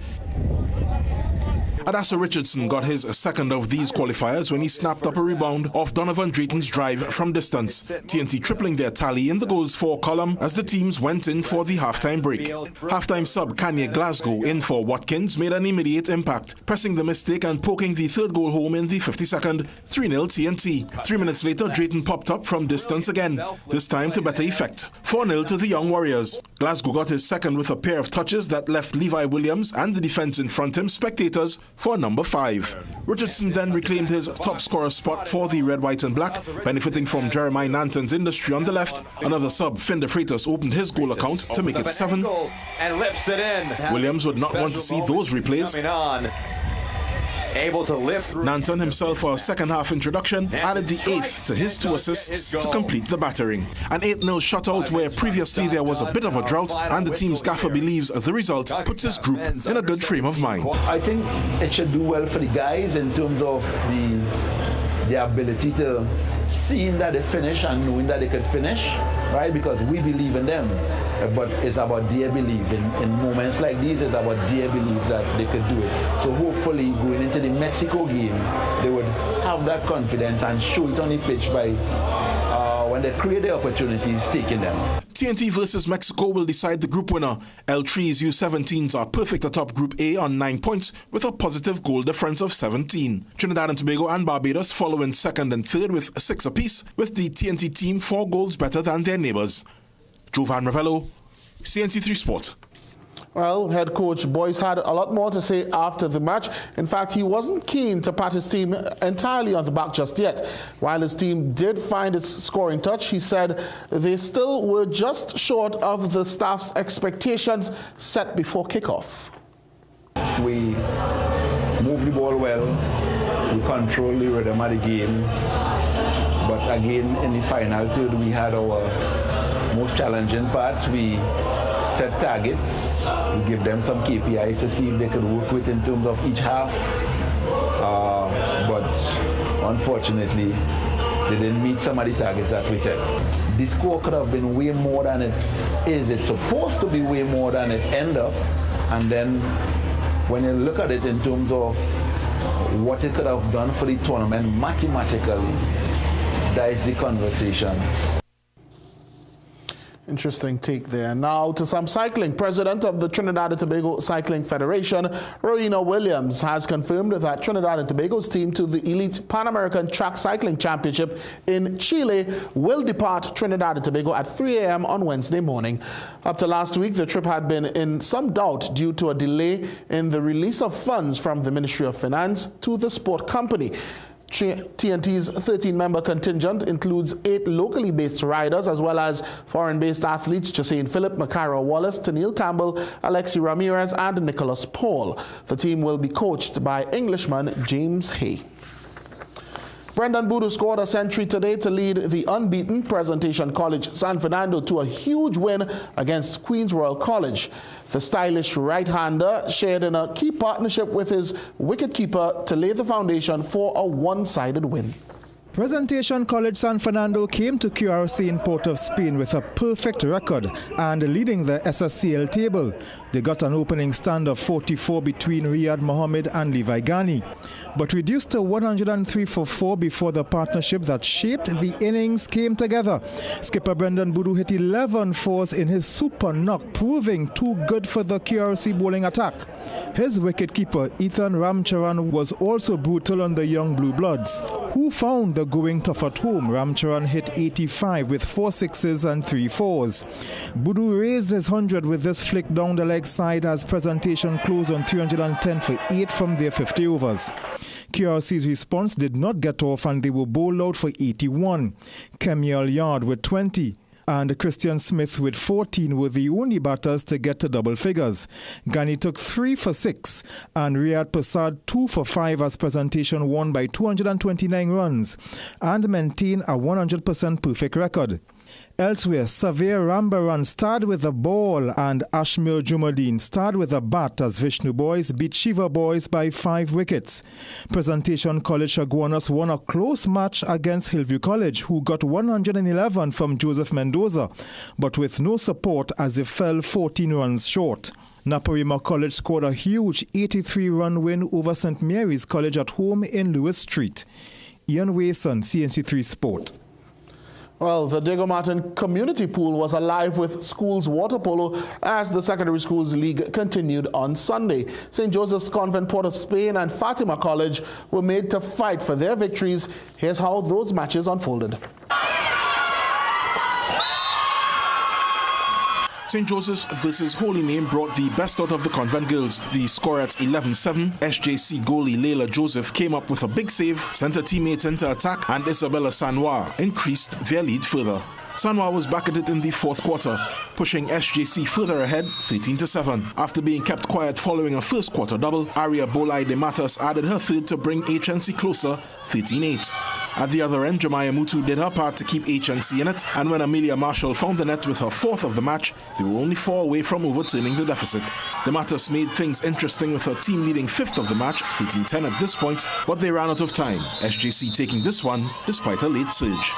Adasa Richardson got his second of these qualifiers when he snapped up a rebound off Donovan Drayton's drive from distance, TNT tripling their tally in the goals for column as the teams went in for the halftime break. Halftime sub Kanye Glasgow in for Watkins made an immediate impact, pressing the mistake and poking the third goal home in the 52nd, 3-0 TNT. 3 minutes later, Drayton popped up from distance again, this time to better effect, 4-0 to the Young Warriors. Glasgow got his second with a pair of touches that left Levi Williams and the defense in front him spectators for number 5. Richardson then reclaimed his top scorer spot for the red, white and black, benefiting from Jeremiah Nanton's industry on the left. Another sub, Finn de Freitas, opened his goal account to make it 7. And lifts it in. Williams would not want to see those replays. Able to lift. Nanton himself, for a second-half introduction, added the 8th to his 2 assists to complete the battering. An 8-0 shutout where previously there was a bit of a drought, and the team's gaffer believes the result puts his group in a good frame of mind. I think it should do well for the guys in terms of the ability to seeing that they finish and knowing that they could finish, right? Because we believe in them. But it's about their belief. In moments like these, it's about their belief that they could do it. So hopefully going into the Mexico game, they would have that confidence and show it on the pitch by when they create the opportunities, taking them. TNT versus Mexico will decide the group winner. L3's U17s are perfect atop Group A on 9 points with a positive goal difference of 17. Trinidad and Tobago and Barbados follow in second and third with 6 apiece, with the TNT team 4 goals better than their neighbours. Jovan Ravello, CNC3 Sport. Well, head coach Boyce had a lot more to say after the match. In fact, he wasn't keen to pat his team entirely on the back just yet. While his team did find its scoring touch, he said they still were just short of the staff's expectations set before kickoff. We moved the ball well, we controlled the rhythm of the game, but again in the final third we had our most challenging parts. We set targets, we give them some KPIs to see if they could work with in terms of each half, but unfortunately they didn't meet some of the targets that we set. The score could have been way more than it is. It's supposed to be way more than it ended up, and then when you look at it in terms of what it could have done for the tournament mathematically, that is the conversation. Interesting take there. Now to some cycling. President of the Trinidad and Tobago Cycling Federation, Rowena Williams, has confirmed that Trinidad and Tobago's team to the Elite Pan American Track Cycling Championship in Chile will depart Trinidad and Tobago at 3 a.m. on Wednesday morning. Up to last week, the trip had been in some doubt due to a delay in the release of funds from the Ministry of Finance to the sport company. TNT's 13-member contingent includes 8 locally based riders as well as foreign-based athletes Chassain Phillip, Makara Wallace, Tennille Campbell, Alexi Ramirez and Nicholas Paul. The team will be coached by Englishman James Hay. Brendan Boodoo scored a century today to lead the unbeaten Presentation College San Fernando to a huge win against Queens Royal College. The stylish right-hander shared in a key partnership with his wicketkeeper to lay the foundation for a one-sided win. Presentation College San Fernando came to QRC in Port of Spain with a perfect record and leading the SSCL table. They got an opening stand of 44 between Riyad Mohammed and Levi Ghani, but reduced to 103 for 4 before the partnership that shaped the innings came together. Skipper Brendan Boodoo hit 11 fours in his super knock, proving too good for the QRC bowling attack. His wicketkeeper Ethan Ramcharan was also brutal on the young Blue Bloods, who found the going tough at home. Ramcharan hit 85 with 4 sixes and 3 fours. Boodoo raised his 100 with this flick down the leg side as Presentation closed on 310 for 8 from their 50 overs. QRC's response did not get off and they were bowled out for 81. Kemial Yard with 20 and Christian Smith with 14 were the only batters to get to double figures. Ghani took 3 for 6 and Riyad Prasad 2 for 5 as Presentation won by 229 runs and maintained a 100% perfect record. Elsewhere, Savir Rambaran starred with the ball and Ashmir Jumadeen starred with a bat as Vishnu Boys beat Shiva Boys by 5 wickets. Presentation College Chaguanas won a close match against Hillview College, who got 111 from Joseph Mendoza, but with no support as they fell 14 runs short. Naparima College scored a huge 83-run win over St. Mary's College at home in Lewis Street. Ian Wason, CNC3 Sport. Well, the Diego Martin Community Pool was alive with schools water polo as the Secondary Schools League continued on Sunday. St. Joseph's Convent Port of Spain and Fatima College were made to fight for their victories. Here's how those matches unfolded. St. Joseph's versus Holy Name brought the best out of the Convent girls. The score at 11-7, SJC goalie Layla Joseph came up with a big save, sent her teammates into attack, and Isabella Sanoir increased their lead further. Sanoir was back at it in the fourth quarter, pushing SJC further ahead 13-7. After being kept quiet following a first quarter double, Aria Bolai de Matas added her third to bring HNC closer 13-8. At the other end, Jemaya Mutu did her part to keep HNC in it, and when Amelia Marshall found the net with her 4th of the match, they were only 4 away from overturning the deficit. De Matas made things interesting with her team leading 5th of the match, 13-10 at this point, but they ran out of time, SJC taking this one despite a late surge.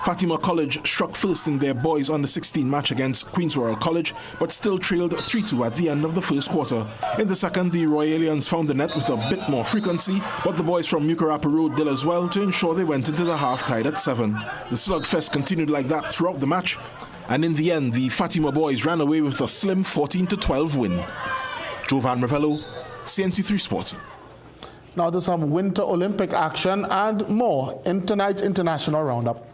Fatima College struck first in their boys under 16 match against Queens Royal College, but still trailed 3-2 at the end of the first quarter. In the second, the Royalians found the net with a bit more frequency, but the boys from Mukarapa Road did as well to ensure they went into the half tied at 7. The slugfest continued like that throughout the match, and in the end, the Fatima boys ran away with a slim 14-12 win. Jovan Ravello, CNC3 Sports. Now to some Winter Olympic action and more in tonight's International Roundup.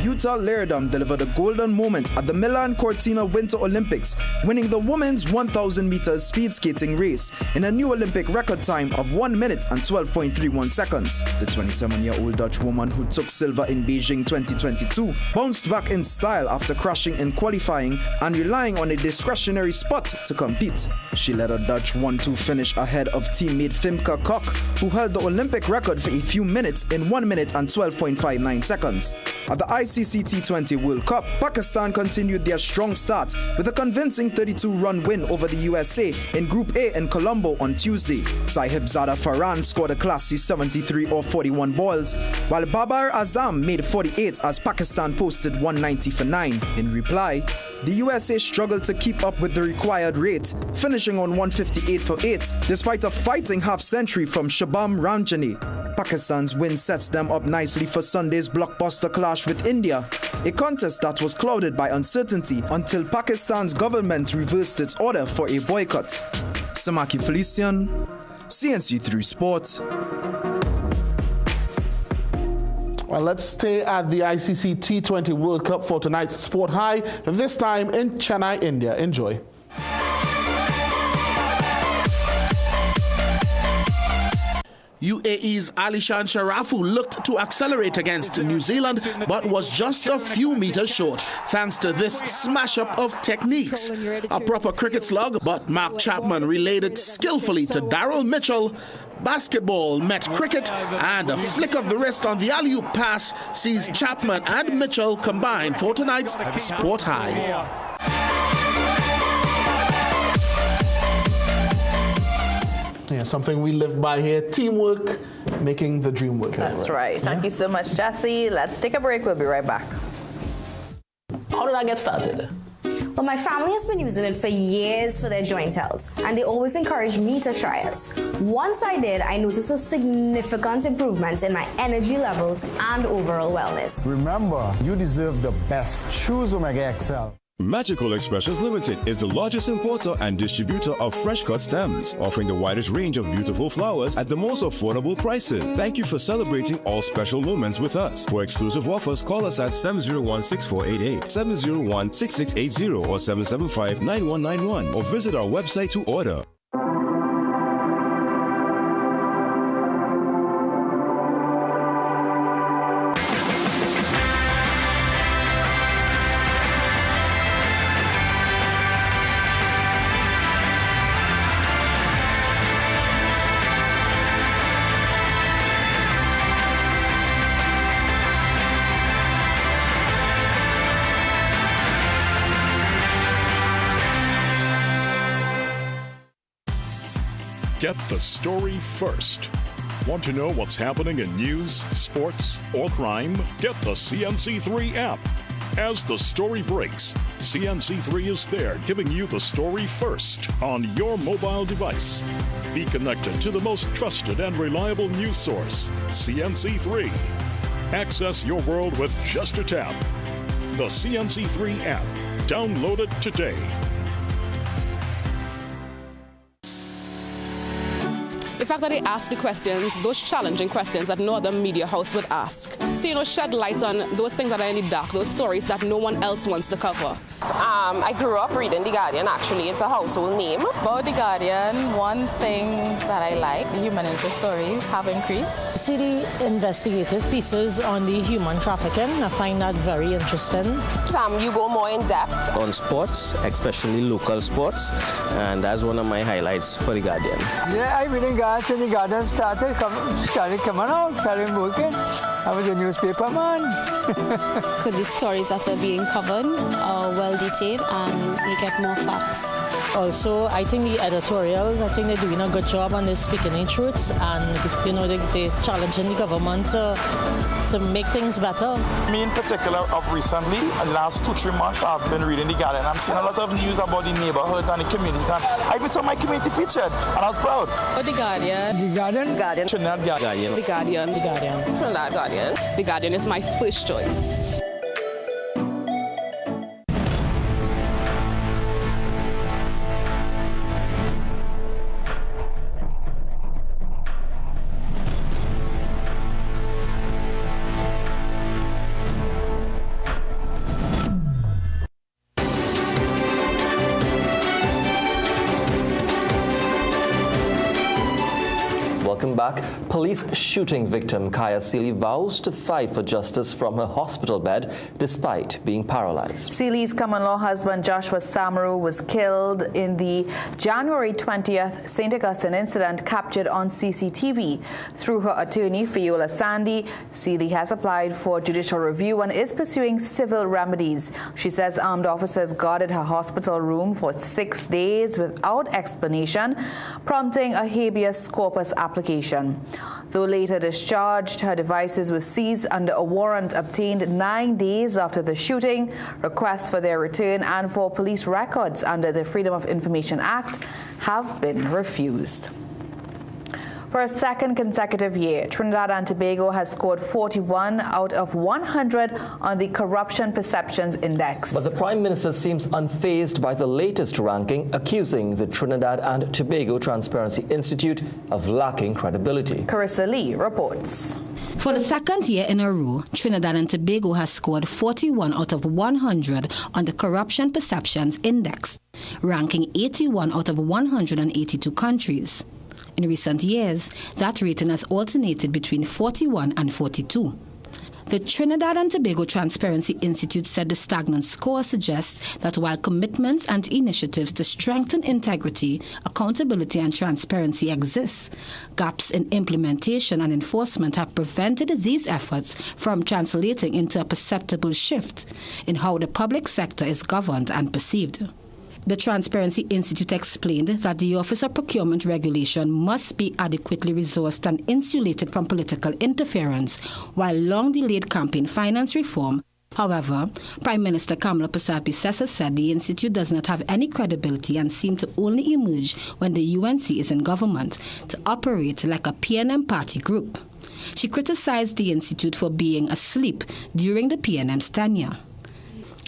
Utah Laredom delivered a golden moment at the Milan Cortina Winter Olympics, winning the women's 1,000 meters speed skating race in a new Olympic record time of 1 minute and 12.31 seconds. The 27-year-old Dutch woman who took silver in Beijing 2022 bounced back in style after crashing in qualifying and relying on a discretionary spot to compete. She led a Dutch 1-2 finish ahead of teammate Femke Kok, who held the Olympic record for a few minutes in 1 minute and 12.59 seconds. At the ICC T20 World Cup, Pakistan continued their strong start with a convincing 32-run win over the USA in Group A in Colombo on Tuesday. Sahibzada Farhan scored a classy 73 or 41 balls, while Babar Azam made 48 as Pakistan posted 190 for 9. In reply, the USA struggled to keep up with the required rate, finishing on 158 for 8, despite a fighting half-century from Shabam Ramjani. Pakistan's win sets them up nicely for Sunday's blockbuster clash with India, a contest that was clouded by uncertainty until Pakistan's government reversed its order for a boycott. Samaki Felician, CNC3 Sport. Well, let's stay at the ICC T20 World Cup for tonight's Sport High, this time in Chennai, India. Enjoy. UAE's Alishan Sharafu looked to accelerate against New Zealand, but was just a few meters short, thanks to this smash-up of techniques. A proper cricket slug, but Mark Chapman relayed it skillfully to Daryl Mitchell. Basketball met cricket, and a flick of the wrist on the alley-oop pass sees Chapman and Mitchell combine for tonight's Sport High. Yeah, something we live by here, teamwork, making the dream work. That's right. Thank you so much, Jesse. Let's take a break. We'll be right back. How did I get started? Well, my family has been using it for years for their joint health, and they always encourage me to try it. Once I did, I noticed a significant improvement in my energy levels and overall wellness. Remember, you deserve the best. Choose Omega XL. Magical Expressions Limited is the largest importer and distributor of fresh cut stems, offering the widest range of beautiful flowers at the most affordable prices. Thank you for celebrating all special moments with us. For exclusive offers, call us at 701-6488, 701-6680, or 775-9191, or visit our website to order. Get the story first. Want to know what's happening in news, sports, or crime? Get the CNC3 app. As the story breaks, CNC3 is there giving you the story first on your mobile device. Be connected to the most trusted and reliable news source, CNC3. Access your world with just a tap. The CNC3 app. Download it today. The fact that they ask the questions, those challenging questions that no other media house would ask. So, shed light on those things that are in the dark, those stories that no one else wants to cover. I grew up reading The Guardian, actually. It's a household name. About The Guardian, one thing that I like, the human interest stories have increased. See the investigative pieces on the human trafficking. I find that very interesting. You go more in depth. On sports, especially local sports, and that's one of my highlights for The Guardian. Yeah, I read in Guardian since The Guardian started coming out, started working. I was a newspaper man. Could the stories that are being covered are well detailed and they get more facts. Also, I think the editorials, I think they're doing a good job and they're speaking the truth, and they're challenging the government to make things better. Me in particular, of recently, in the last 2-3 months, I've been reading The Guardian. I'm seeing a lot of news about the neighborhoods and the communities, and I even saw my community featured, and I was proud. Oh, The Guardian. The Guardian. Guardian. Guardian. The Guardian. The Guardian. Guardian. The Guardian is my first choice. Welcome back. Police shooting victim Kaya Seeley vows to fight for justice from her hospital bed despite being paralyzed. Seeley's common-law husband Joshua Samaru was killed in the January 20th St. Augustine incident captured on CCTV. Through her attorney, Fiola Sandy, Seeley has applied for judicial review and is pursuing civil remedies. She says armed officers guarded her hospital room for 6 days without explanation, prompting a habeas corpus application. Though later discharged, her devices were seized under a warrant obtained 9 days after the shooting. Requests for their return and for police records under the Freedom of Information Act have been refused. For a second consecutive year, Trinidad and Tobago has scored 41 out of 100 on the Corruption Perceptions Index. But the Prime Minister seems unfazed by the latest ranking, accusing the Trinidad and Tobago Transparency Institute of lacking credibility. Carissa Lee reports. For the second year in a row, Trinidad and Tobago has scored 41 out of 100 on the Corruption Perceptions Index, ranking 81 out of 182 countries. In recent years, that rating has alternated between 41 and 42. The Trinidad and Tobago Transparency Institute said the stagnant score suggests that while commitments and initiatives to strengthen integrity, accountability and transparency exist, gaps in implementation and enforcement have prevented these efforts from translating into a perceptible shift in how the public sector is governed and perceived. The Transparency Institute explained that the Office of Procurement Regulation must be adequately resourced and insulated from political interference, while long-delayed campaign finance reform. However, Prime Minister Kamala Persad-Bissessar said the institute does not have any credibility and seem to only emerge when the UNC is in government, to operate like a PNM party group. She criticized the institute for being asleep during the PNM's tenure.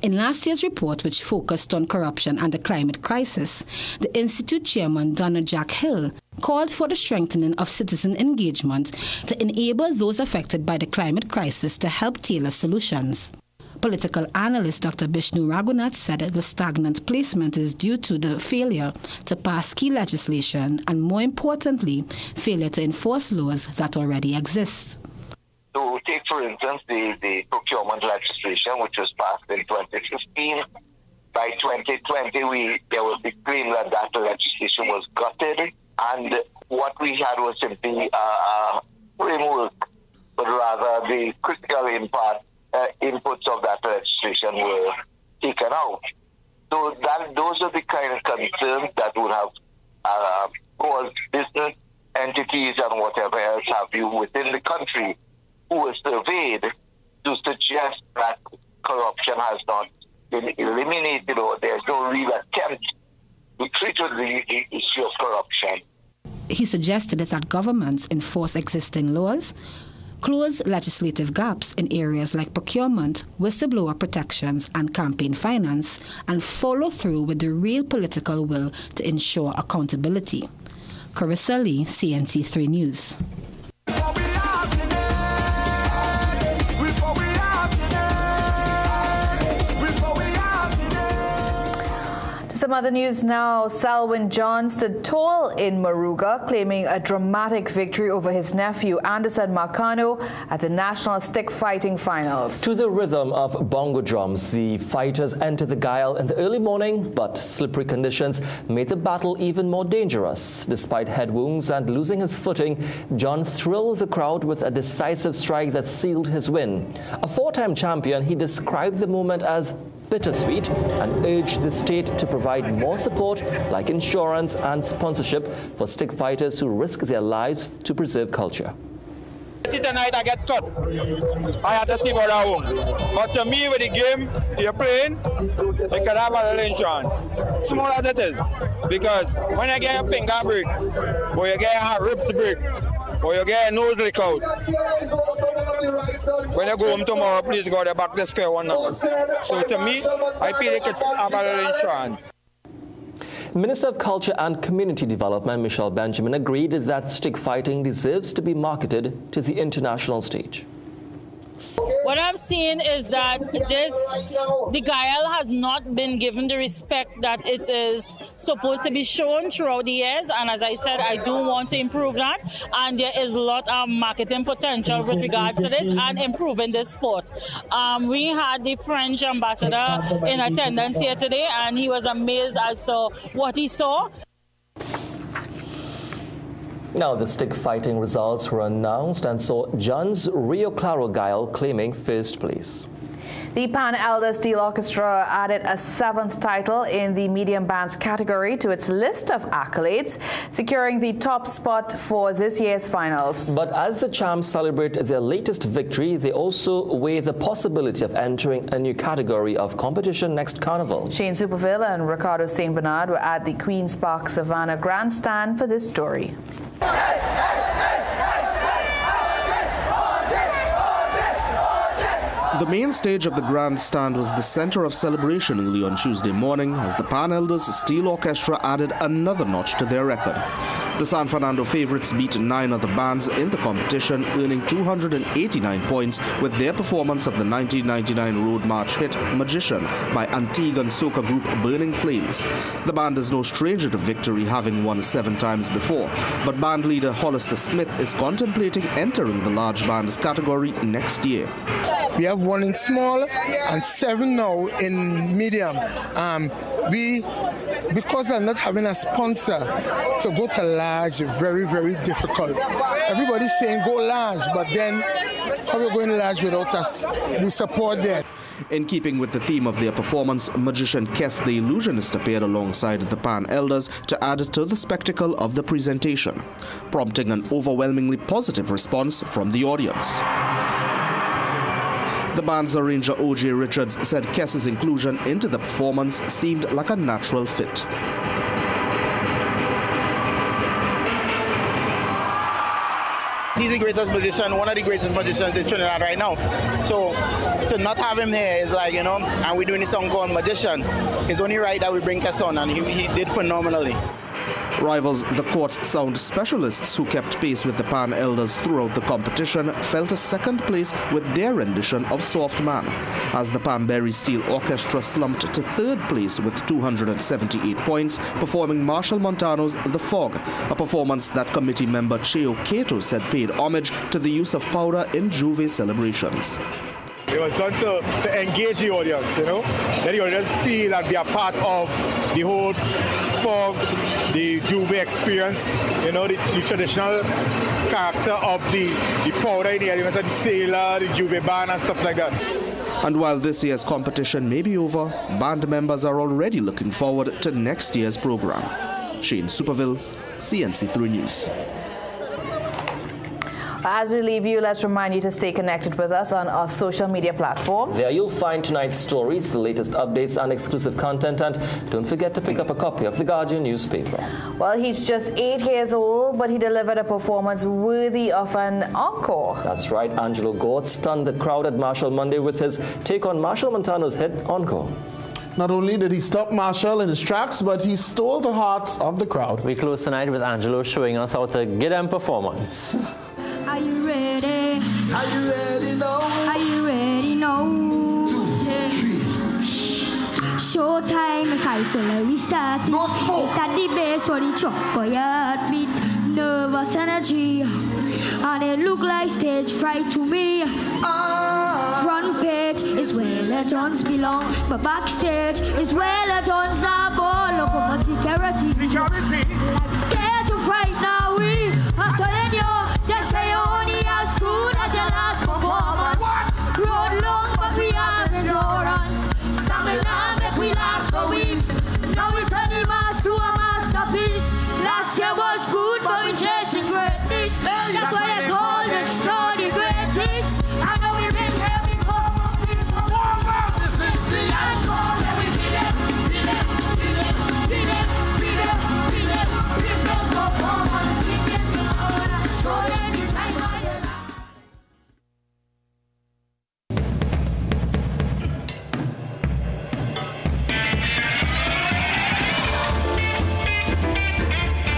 In last year's report, which focused on corruption and the climate crisis, the Institute chairman, Donna Jack Hill, called for the strengthening of citizen engagement to enable those affected by the climate crisis to help tailor solutions. Political analyst Dr. Bishnu Raghunath said the stagnant placement is due to the failure to pass key legislation and, more importantly, failure to enforce laws that already exist. To take, for instance, the procurement legislation, which was passed in 2015. By 2020, there was the claim that legislation was gutted, and what we had was simply a framework, but rather the critical inputs of that legislation were taken out. So those are the kind of concerns that would have caused business entities and whatever else have you within the country who were surveyed to suggest that corruption has not been eliminated or there's no real attempt to treat the issue of corruption. He suggested that governments enforce existing laws, close legislative gaps in areas like procurement, whistleblower protections and campaign finance, and follow through with the real political will to ensure accountability. Carissa Lee, CNC3 News. Some other news now. Selwyn John stood tall in Moruga, claiming a dramatic victory over his nephew Anderson Marcano at the National Stick Fighting Finals. To the rhythm of bongo drums, the fighters entered the guile in the early morning, but slippery conditions made the battle even more dangerous. Despite head wounds and losing his footing, John thrilled the crowd with a decisive strike that sealed his win. A four-time champion, he described the moment as bittersweet and urged the state to provide more support like insurance and sponsorship for stick fighters who risk their lives to preserve culture. Tonight I get cut. I had to see what I own. But to me, with the game you're playing, you can have a little insurance. Small as it is. Because when you get a finger break, or you get a ribs break, or you get a nose leak out, When you go home tomorrow, please go back to square one now. So to me, I feel like it's a insurance. Minister of Culture and Community Development Michelle Benjamin agreed that stick fighting deserves to be marketed to the international stage. What I'm seeing is that the Gael has not been given the respect that it is supposed to be shown throughout the years, and as I said, I do want to improve that, and there is a lot of marketing potential with regards to this and improving this sport. We had the French ambassador in attendance here today, and he was amazed as to what he saw. Now, the stick fighting results were announced and saw John's Rio Claro Gael claiming first place. The Pan Elder Steel Orchestra added a 7th title in the medium bands category to its list of accolades, securing the top spot for this year's finals. But as the champs celebrate their latest victory, they also weigh the possibility of entering a new category of competition next Carnival. Shane Superville and Ricardo St. Bernard were at the Queen's Park Savannah Grandstand for this story. The main stage of the grandstand was the center of celebration early on Tuesday morning as the Pan Elders Steel Orchestra added another notch to their record. The San Fernando favorites beat 9 other bands in the competition, earning 289 points with their performance of the 1999 road march hit Magician by Antiguan soca group Burning Flames. The band is no stranger to victory, having won 7 times before, but band leader Hollister Smith is contemplating entering the large bands category next year. We have 1 in small and 7 now in medium. Because I'm not having a sponsor, to go to large, very, very difficult. Everybody's saying go large, but then how are we going large without us, the support there? In keeping with the theme of their performance, magician Kes the Illusionist appeared alongside the Pan Elders to add to the spectacle of the presentation, prompting an overwhelmingly positive response from the audience. The band's arranger O.J. Richards said Kes's inclusion into the performance seemed like a natural fit. He's the greatest musician, one of the greatest magicians in Trinidad right now. So to not have him here is like, and we're doing a song called Magician. It's only right that we bring Kes on, and he did phenomenally. Rivals, the court's sound specialists who kept pace with the Pan Elders throughout the competition, fell to second place with their rendition of Soft Man, as the Pamberry Steel Orchestra slumped to third place with 278 points, performing Marshall Montano's The Fog, a performance that committee member Cheo Cato said paid homage to the use of powder in Juve celebrations. It was done to engage the audience, let the audience feel and be a part of the whole fog, the Juve experience, the traditional character of the powder in the elements of the sailor, the Juve band and stuff like that. And while this year's competition may be over, band members are already looking forward to next year's program. Shane Superville, CNC3 News. As we leave you, let's remind you to stay connected with us on our social media platforms. There you'll find tonight's stories, the latest updates and exclusive content, and don't forget to pick up a copy of The Guardian newspaper. Well, he's just 8 years old, but he delivered a performance worthy of an encore. That's right, Angelo Gort stunned the crowd at Marshall Monday with his take on Marshall Montano's hit Encore. Not only did he stop Marshall in his tracks, but he stole the hearts of the crowd. We close tonight with Angelo showing us how to get him performance. Are you ready? Are you ready now? Are you ready now? 2, 3. Showtime, if I so we started. No smoke. Start the bass or the truck for your heartbeat. Nervous energy. And it look like stage fright to me. Front page is where legends belong, but backstage is where legends are born. Look over security. Security. Like